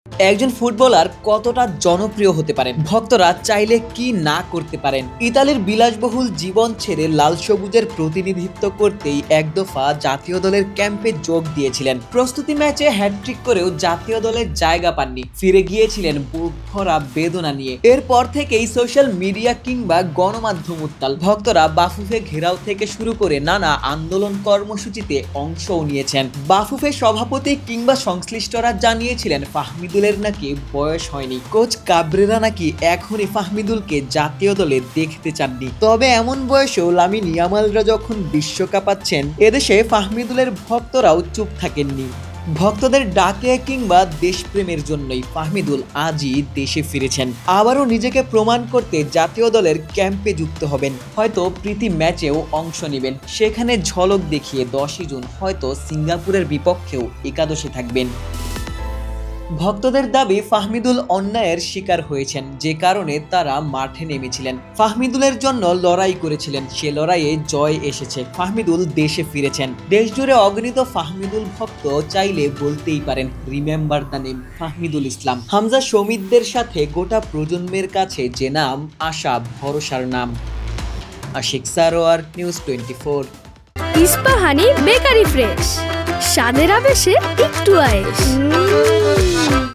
একজন ফুটবলার কতটা জনপ্রিয় হতে পারেন, ভক্তরা চাইলে কি না করতে পারেন। ইতালির বিলাসবহুল জীবন ছেড়ে লাল সবুজের প্রতিনিধিত্ব করতেই এক দফা জাতীয় দলের ক্যাম্পে যোগ দিয়েছিলেন। প্রস্তুতি ম্যাচে হ্যাটট্রিক করেও জাতীয় দলের জায়গা পাননি, ফিরে গিয়েছিলেন বুক ভরা বেদনা নিয়ে। এরপর থেকেই সোশ্যাল মিডিয়া কিংবা গণমাধ্যম উত্তাল। ভক্তরা বাফুফে ঘেরাও থেকে শুরু করে নানা আন্দোলন কর্মসূচিতে অংশও নিয়েছেন। বাফুফে সভাপতি কিংবা সংশ্লিষ্টরা জানিয়েছিলেন ফাহমিদুলের নাকি বয়স হয়নি, কোচ কাবরেরা নাকি এখনই ফাহমিদুলকে জাতীয় দলে দেখতে চাননি। তবে এমন বয়সেও লামিন ইয়ামালরা যখন বিশ্বকাপ পাচ্ছেন, এদেশে ফাহমিদুলের ভক্তরাও চুপ থাকেননি। ভক্তদের ডাকে কিংবা দেশপ্রেমের জন্যই ফাহমিদুল আজই দেশে ফিরেছেন। আবারও নিজেকে প্রমাণ করতে জাতীয় দলের ক্যাম্পে যুক্ত হবেন, হয়তো প্রীতি ম্যাচেও অংশ নেবেন। সেখানে ঝলক দেখিয়ে 10ই জুন হয়তো সিঙ্গাপুরের বিপক্ষেও একাদশে থাকবেন। ভক্তদের দাবি ফাহমিদুল অন্যায়ের শিকার হয়েছেন, যে কারণে তারা মাঠে নেমেছিলেন। ফাহমিদুলের জন্য লড়াই করেছিলেন, সে লড়াইয়ে জয় এসেছে। ফাহমিদুল দেশে ফিরেছেন। দেশজুড়ে অগণিত ফাহমিদুল ভক্ত চাইলে বলতেই পারেন remember the name Fahmidul Islam. Hamza শমীদদের সাথে গোটা প্রজন্মের কাছে যে নাম আশা ভরসার নাম। Ashik Sarwar, news 24। Ispahani bakery fresh, স্বাদের আবেশে একটু আয়েশ।